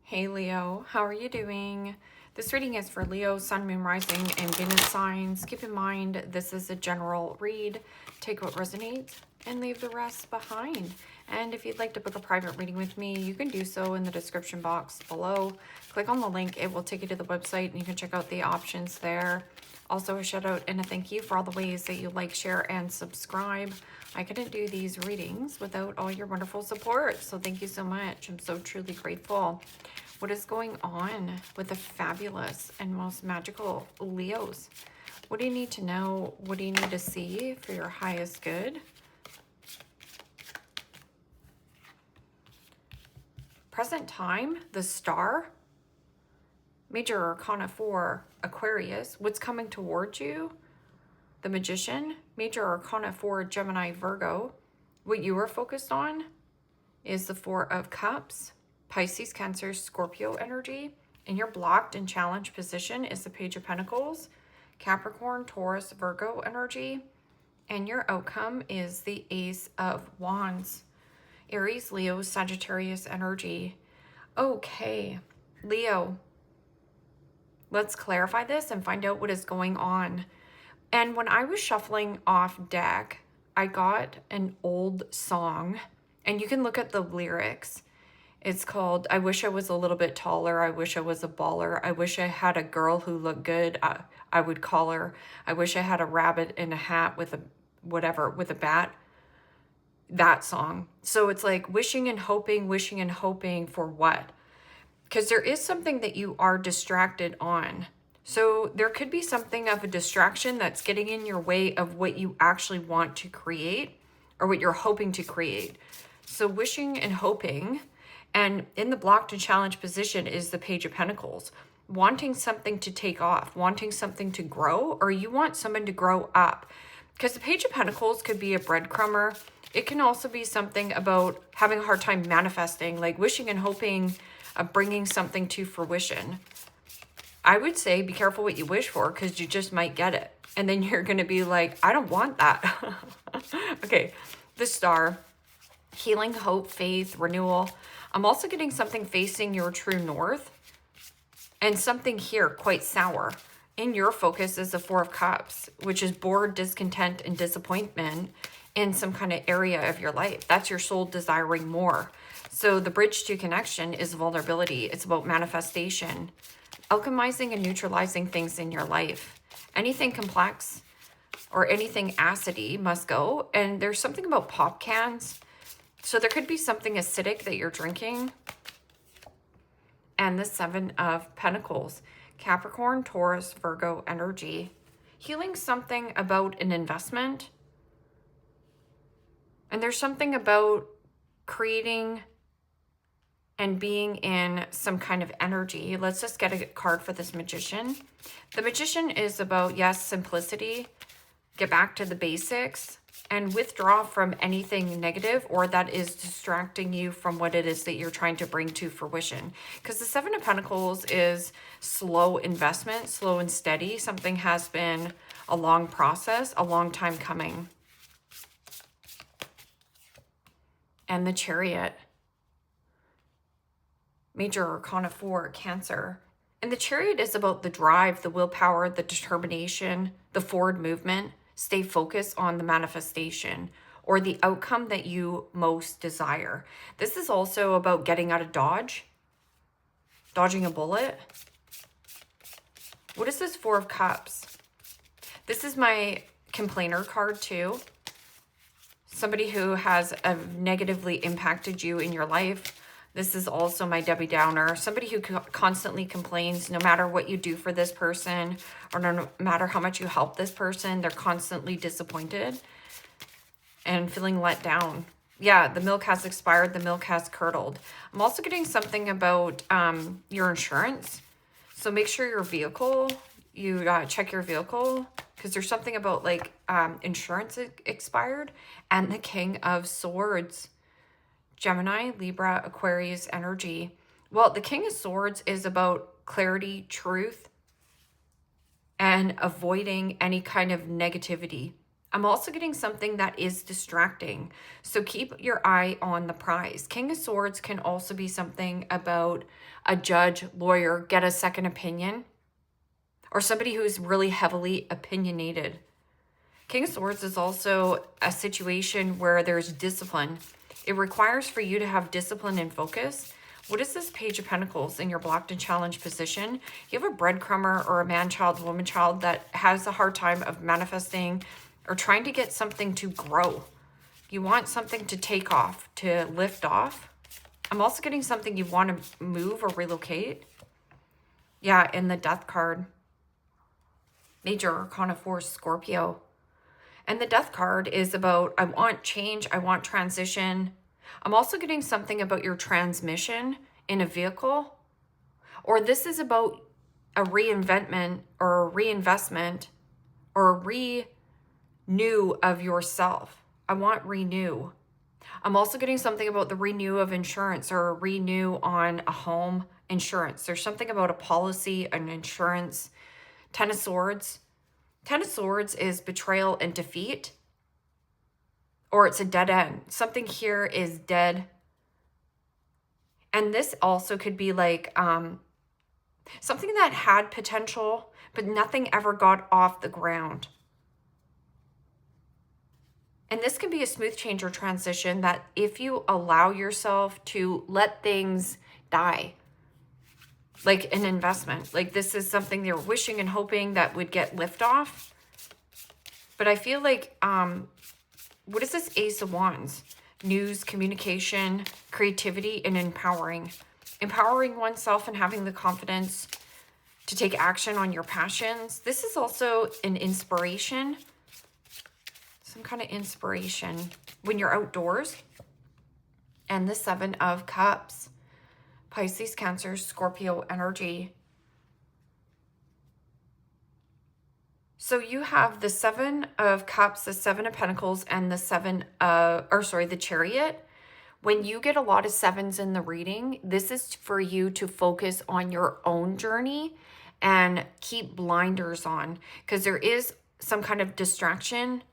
Hey Leo, how are you doing? This reading is for Leo, Sun, Moon, Rising, and Venus signs. Keep in mind, this is a general read. Take what resonates and leave the rest behind. And if you'd like to book a private reading with me, you can do so in the description box below. Click on the link. It will take you to the website and you can check out the options there. Also, a shout out and a thank you for all the ways that you like, share, and subscribe. I couldn't do these readings without all your wonderful support. So thank you so much. I'm so truly grateful. What is going on with the fabulous and most magical Leos? What do you need to know? What do you need to see for your highest good? Present time, the Star. Major Arcana 4, Aquarius. What's coming towards you? The Magician. Major Arcana 4, Gemini, Virgo. What you are focused on is the Four of Cups. Pisces, Cancer, Scorpio energy. And your blocked and challenged position is the Page of Pentacles. Capricorn, Taurus, Virgo energy. And your outcome is the Ace of Wands. Aries, Leo, Sagittarius energy. Okay, Leo. Let's clarify this and find out what is going on. And when I was shuffling off deck, I got an old song, and you can look at the lyrics. It's called, I wish I was a little bit taller. I wish I was a baller. I wish I had a girl who looked good. I would call her. I wish I had a rabbit in a hat with a whatever, with a bat. That song. So it's like wishing and hoping for what? Because there is something that you are distracted on. So there could be something of a distraction that's getting in your way of what you actually want to create or what you're hoping to create. So wishing and hoping, and in the blocked and challenged position is the Page of Pentacles. Wanting something to take off, wanting something to grow, or you want someone to grow up. Because the Page of Pentacles could be a breadcrumber. It can also be something about having a hard time manifesting, like wishing and hoping of bringing something to fruition. I would say be careful what you wish for, because you just might get it. And then you're going to be like, I don't want that. Okay, the Star. Healing, hope, faith, renewal. I'm also getting something facing your true north. And something here quite sour. In your focus is the Four of Cups, which is bored, discontent, and disappointment in some kind of area of your life. That's your soul desiring more. So the bridge to connection is vulnerability. It's about manifestation, alchemizing and neutralizing things in your life. Anything complex or anything acidy must go. And there's something about pop cans. So there could be something acidic that you're drinking. And the Seven of Pentacles. Capricorn, Taurus, Virgo energy. Healing something about an investment. And there's something about creating and being in some kind of energy. Let's just get a card for this Magician. The Magician is about, yes, simplicity. Get back to the basics and withdraw from anything negative or that is distracting you from what it is that you're trying to bring to fruition. Because the Seven of Pentacles is slow investment, slow and steady. Something has been a long process, a long time coming. And the Chariot. Major Arcana 4, Cancer. And the Chariot is about the drive, the willpower, the determination, the forward movement. Stay focused on the manifestation or the outcome that you most desire. This is also about getting out of dodge, dodging a bullet. What is this Four of Cups? This is my complainer card too. Somebody who has negatively impacted you in your life. This is also my Debbie Downer. Somebody who constantly complains no matter what you do for this person or no matter how much you help this person, they're constantly disappointed and feeling let down. Yeah, the milk has expired. The milk has curdled. I'm also getting something about your insurance. So make sure your vehicle, you check your vehicle because there's something about like insurance expired. And the King of Swords. Gemini, Libra, Aquarius energy. Well, the King of Swords is about clarity, truth, and avoiding any kind of negativity I'm also getting something that is distracting. So keep your eye on the prize. King of Swords can also be something about a judge, lawyer, get a second opinion, or somebody who's really heavily opinionated. King of Swords is also a situation where there's discipline. It requires for you to have discipline and focus. What is this Page of Pentacles in your blocked and challenged position? You have a breadcrumber or a man-child, woman-child that has a hard time of manifesting or trying to get something to grow. You want something to take off, to lift off. I'm also getting something you want to move or relocate. Yeah, in the Death card. Major Arcana 4, Scorpio. And the Death card is about, I want change, I want transition. I'm also getting something about your transmission in a vehicle. Or this is about a reinvestment or a reinvestment or a renew of yourself. I want renew. I'm also getting something about the renew of insurance or a renew on a home insurance. There's something about a policy, an insurance. Ten of Swords. Ten of Swords is betrayal and defeat. Or it's a dead end. Something here is dead. And this also could be like something that had potential, but nothing ever got off the ground. And this can be a smooth change or transition that if you allow yourself to let things die, like an investment, like this is something they're wishing and hoping that would get liftoff. But I feel like, what is this Ace of Wands? News, communication, creativity, and empowering. Empowering oneself and having the confidence to take action on your passions. This is also an inspiration. Some kind of inspiration when you're outdoors. And the Seven of Cups. Pisces, Cancer, Scorpio energy. So you have the Seven of Cups, the Seven of Pentacles, and the Chariot. When you get a lot of sevens in the reading, this is for you to focus on your own journey and keep blinders on, because there is some kind of distraction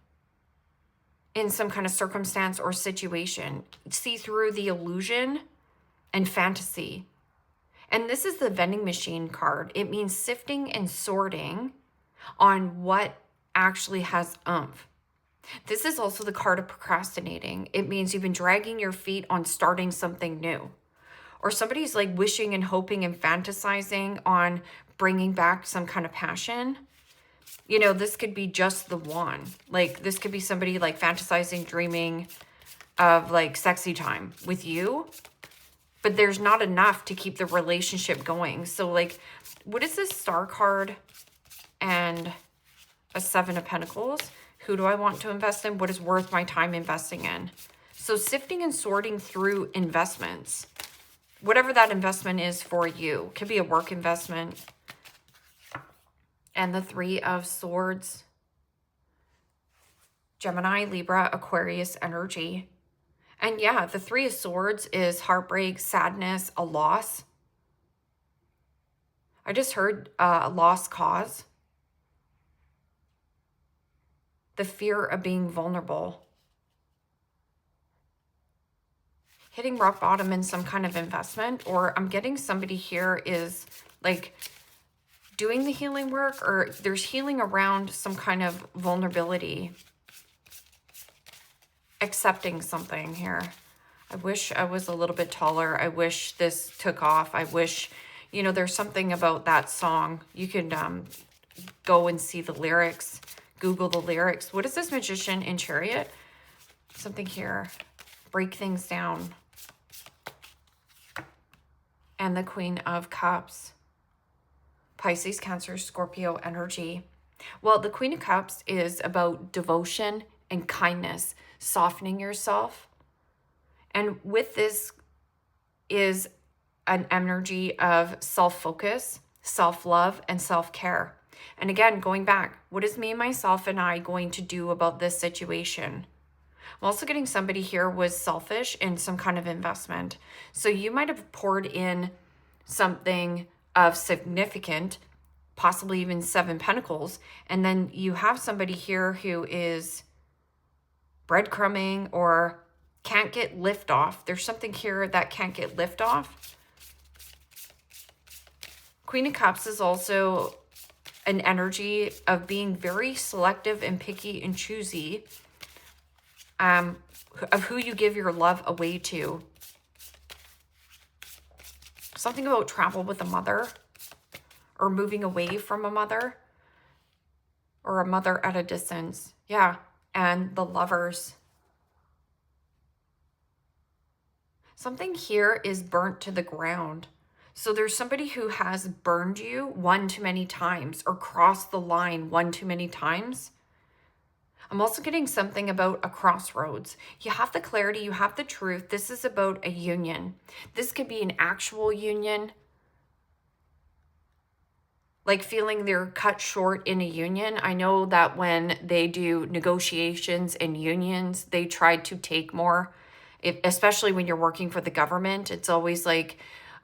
in some kind of circumstance or situation. See through the illusion and fantasy. And this is the vending machine card. It means sifting and sorting on what actually has oomph. This is also the card of procrastinating. It means you've been dragging your feet on starting something new. Or somebody's like wishing and hoping and fantasizing on bringing back some kind of passion. You know, this could be just the one. Like this could be somebody like fantasizing, dreaming of like sexy time with you. But there's not enough to keep the relationship going. So like, what is this Star card and a Seven of Pentacles? Who do I want to invest in? What is worth my time investing in? So sifting and sorting through investments. Whatever that investment is for you. Could be a work investment. And the Three of Swords. Gemini, Libra, Aquarius energy. And yeah, the Three of Swords is heartbreak, sadness, a loss. I just heard a lost cause. The fear of being vulnerable. Hitting rock bottom in some kind of investment. Or I'm getting somebody here is like doing the healing work, or there's healing around some kind of vulnerability. Accepting something here. I wish I was a little bit taller. I wish this took off. I wish, you know, there's something about that song. You can go and see the lyrics. Google the lyrics. What is this Magician in Chariot? Something here. Break things down. And the Queen of Cups. Pisces, Cancer, Scorpio energy. Well, the Queen of Cups is about devotion and kindness, softening yourself. And with this is an energy of self-focus, self-love, and self-care. And again, going back, what is me, myself, and I going to do about this situation? I'm also getting somebody here was selfish in some kind of investment. So you might have poured in something of significant possibly even 7 Pentacles. And then you have somebody here who is breadcrumbing or can't get lift off. There's something here that can't get lift off. Queen of Cups is also an energy of being very selective and picky and choosy of who you give your love away to. Something about travel with a mother, or moving away from a mother, or a mother at a distance. Yeah, and the Lovers. Something here is burnt to the ground. So there's somebody who has burned you one too many times, or crossed the line one too many times. I'm also getting something about a crossroads. You have the clarity, you have the truth. This is about a union. This could be an actual union, like feeling they're cut short in a union. I know that when they do negotiations and unions, they try to take more, especially when you're working for the government. It's always like,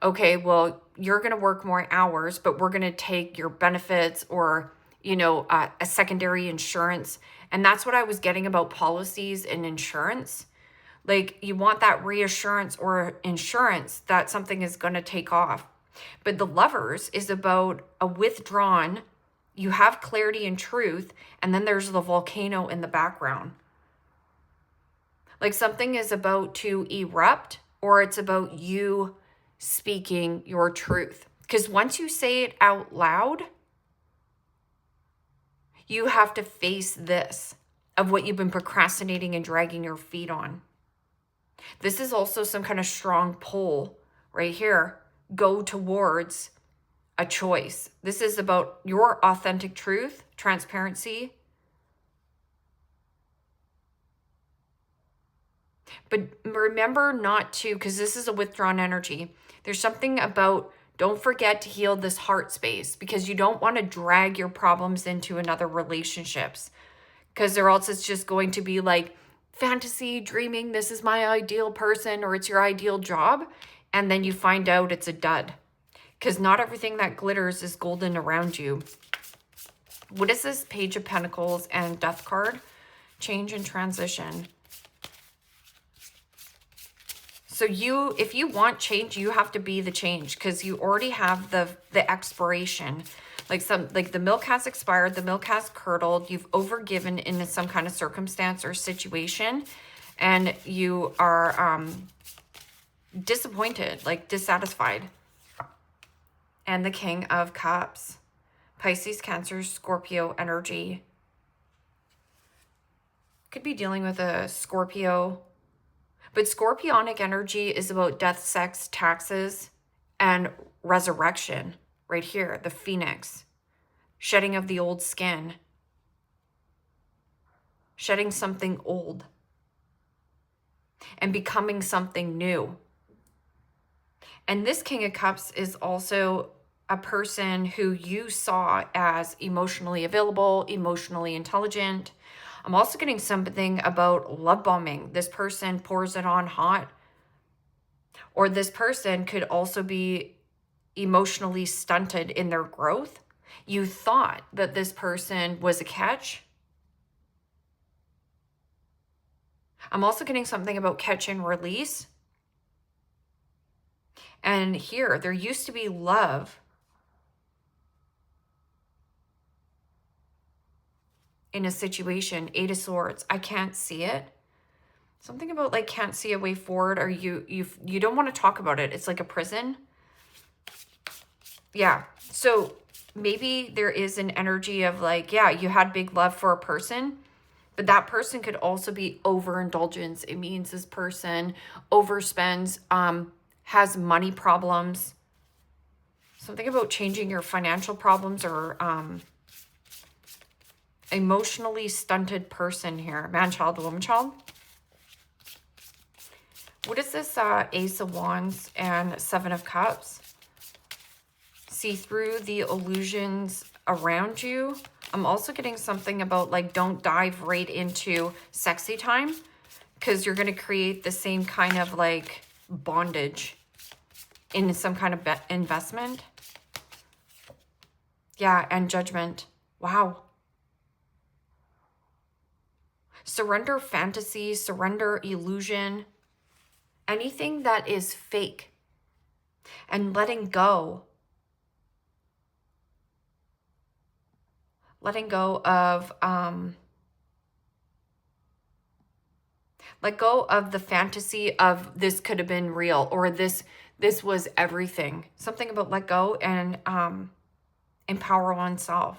okay, well, you're going to work more hours, but we're going to take your benefits, or, you know, a secondary insurance. And that's what I was getting about policies and insurance. Like, you want that reassurance or insurance that something is going to take off. But the Lovers is about a withdrawn, you have clarity and truth, and then there's the volcano in the background. Like, something is about to erupt, or it's about you speaking your truth. Because once you say it out loud, you have to face this of what you've been procrastinating and dragging your feet on. This is also some kind of strong pull right here. Go towards a choice. This is about your authentic truth, transparency. But remember not to, because this is a withdrawn energy. There's something about, don't forget to heal this heart space, because you don't want to drag your problems into another relationships, because or else it's just going to be like fantasy dreaming. This is my ideal person, or it's your ideal job. And then you find out it's a dud, because not everything that glitters is golden around you. What is this Page of Pentacles and Death card? Change and transition. So if you want change, you have to be the change, because you already have the expiration. Like the milk has expired, the milk has curdled, you've overgiven in some kind of circumstance or situation, and you are disappointed, like dissatisfied. And the King of Cups. Pisces, Cancer, Scorpio energy. Could be dealing with a Scorpio. But Scorpionic energy is about death, sex, taxes, and resurrection. Right here, the Phoenix. Shedding of the old skin. Shedding something old. And becoming something new. And this King of Cups is also a person who you saw as emotionally available, emotionally intelligent. I'm also getting something about love bombing. This person pours it on hot. Or this person could also be emotionally stunted in their growth. You thought that this person was a catch. I'm also getting something about catch and release. And here, there used to be love in a situation. 8 of Swords. I can't see it. Something about like can't see a way forward, or you don't want to talk about it. It's like a prison. Yeah. So maybe there is an energy of like, yeah, you had big love for a person, but that person could also be overindulgence. It means this person overspends, has money problems. Something about changing your financial problems, or emotionally stunted person here. Man, child, woman, child. What is this Ace of Wands and 7 of Cups? See through the illusions around you. I'm also getting something about like, don't dive right into sexy time, because you're going to create the same kind of like bondage in some kind of investment. Yeah, and Judgment. Wow. Surrender fantasy, surrender illusion, anything that is fake, and letting go. Letting go of, let go of the fantasy of this could have been real, or this was everything. Something about let go and empower oneself.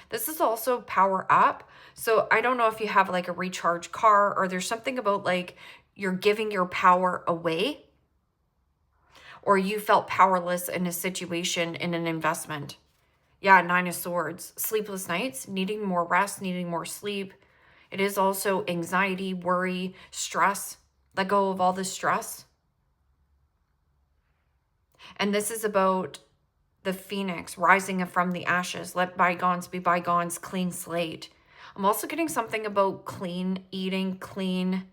This is also power up. So I don't know if you have like a recharge car, or there's something about like you're giving your power away, or you felt powerless in a situation, in an investment. Yeah, 9 of Swords. Sleepless nights, needing more rest, needing more sleep. It is also anxiety, worry, stress. Let go of all the stress. And this is about the phoenix rising from the ashes. Let bygones be bygones, clean slate. I'm also getting something about clean eating, clean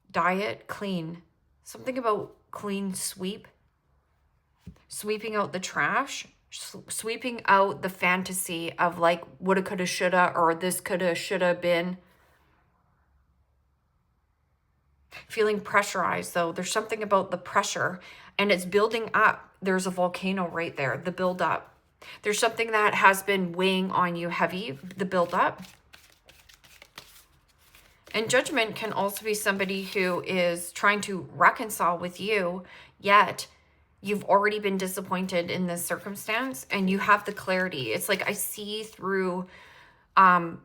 diet, clean. Something about clean sweep. Sweeping out the trash. Sweeping out the fantasy of like woulda, coulda, shoulda, or this coulda, shoulda been. Feeling pressurized though. There's something about the pressure and it's building up. There's a volcano right there, the build up. There's something that has been weighing on you heavy, the build up. And Judgment can also be somebody who is trying to reconcile with you, yet you've already been disappointed in this circumstance and you have the clarity. It's like I see through the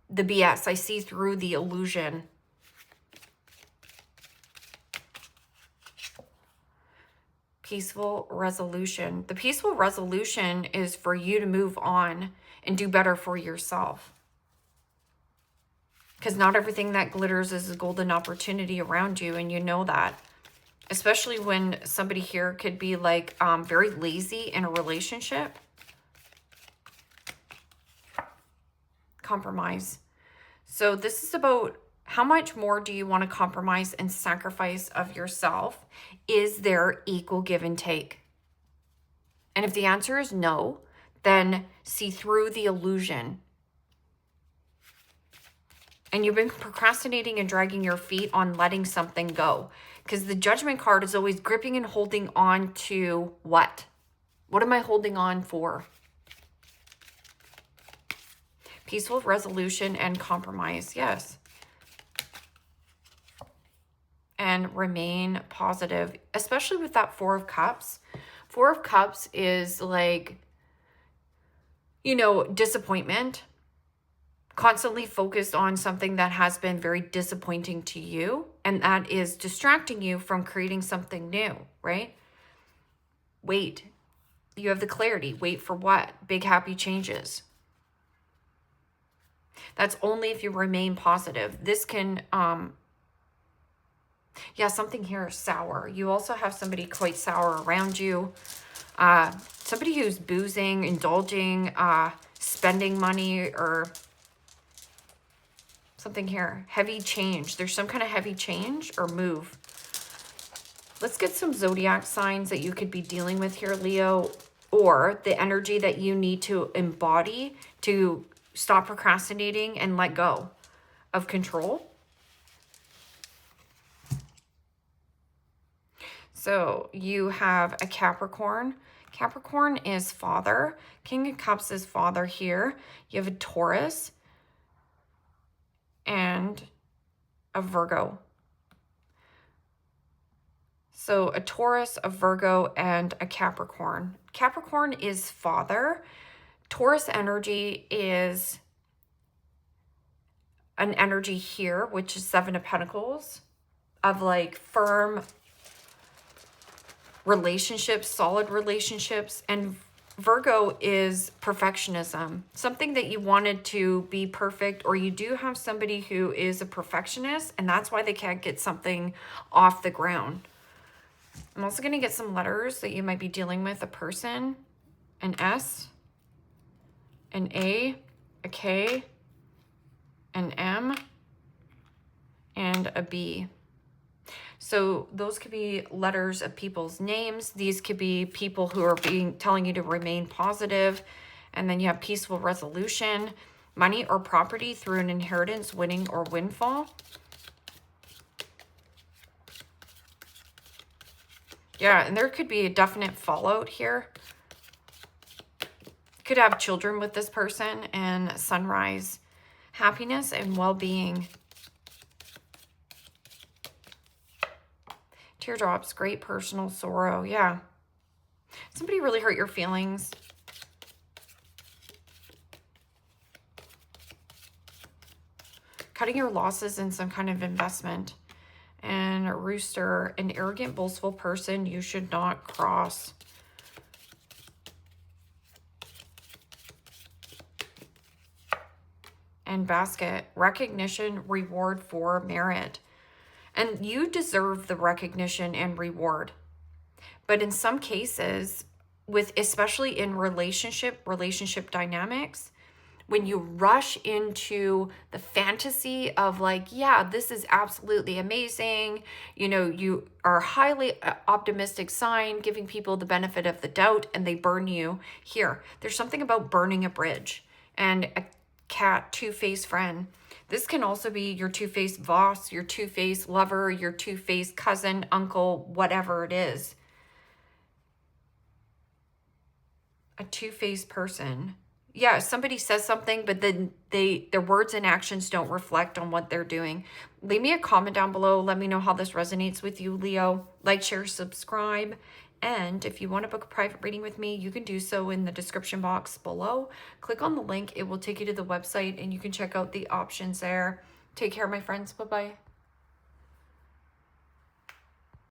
BS. I see through the illusion. Peaceful resolution. The peaceful resolution is for you to move on and do better for yourself. Because not everything that glitters is a golden opportunity around you, and you know that. Especially when somebody here could be like very lazy in a relationship. Compromise. So this is about how much more do you want to compromise and sacrifice of yourself? Is there equal give and take? And if the answer is no, then see through the illusion. And you've been procrastinating and dragging your feet on letting something go. Because the Judgment card is always gripping and holding on to what? What am I holding on for? Peaceful resolution and compromise. Yes. And remain positive, especially with that 4 of Cups. 4 of Cups is like, you know, disappointment. Constantly focused on something that has been very disappointing to you, and that is distracting you from creating something new, right? Wait. You have the clarity. Wait for what? Big happy changes. That's only if you remain positive. This can, yeah, something here is sour. You also have somebody quite sour around you. Somebody who's boozing, indulging, spending money, or something here. Heavy change. There's some kind of heavy change or move. Let's get some zodiac signs that you could be dealing with here, Leo, or the energy that you need to embody to stop procrastinating and let go of control. So you have a Capricorn. Capricorn is father. King of Cups is father here. You have a Taurus and a Virgo. So a Taurus, a Virgo, and a Capricorn. Capricorn is father. Taurus energy is an energy here, which is 7 of Pentacles, of like firm relationships, solid relationships. And Virgo is perfectionism, something that you wanted to be perfect, or you do have somebody who is a perfectionist and that's why they can't get something off the ground. I'm also going to get some letters that you might be dealing with, a person, an S, an A, a K, an M, and a B. So those could be letters of people's names. These could be people who are telling you to remain positive. And then you have peaceful resolution, money or property through an inheritance, winning or windfall. Yeah, and there could be a definite fallout here. Could have children with this person, and sunrise, happiness and well-being. Teardrops, great personal sorrow. Yeah. Somebody really hurt your feelings. Cutting your losses in some kind of investment. And a rooster, an arrogant, boastful person you should not cross. And basket, recognition, reward for merit. And you deserve the recognition and reward. But in some cases, especially in relationship dynamics, when you rush into the fantasy of like, yeah, this is absolutely amazing. You know, you are a highly optimistic sign, giving people the benefit of the doubt, and they burn you here. There's something about burning a bridge. And a cat, two-faced friend. This can also be your two-faced boss, your two-faced lover, your two-faced cousin, uncle, whatever it is. A two-faced person. Yeah, somebody says something, but then their words and actions don't reflect on what they're doing. Leave me a comment down below. Let me know how this resonates with you, Leo. Like, share, subscribe. And if you want to book a private reading with me, you can do so in the description box below. Click on the link. It will take you to the website, and you can check out the options there. Take care, my friends. Bye-bye.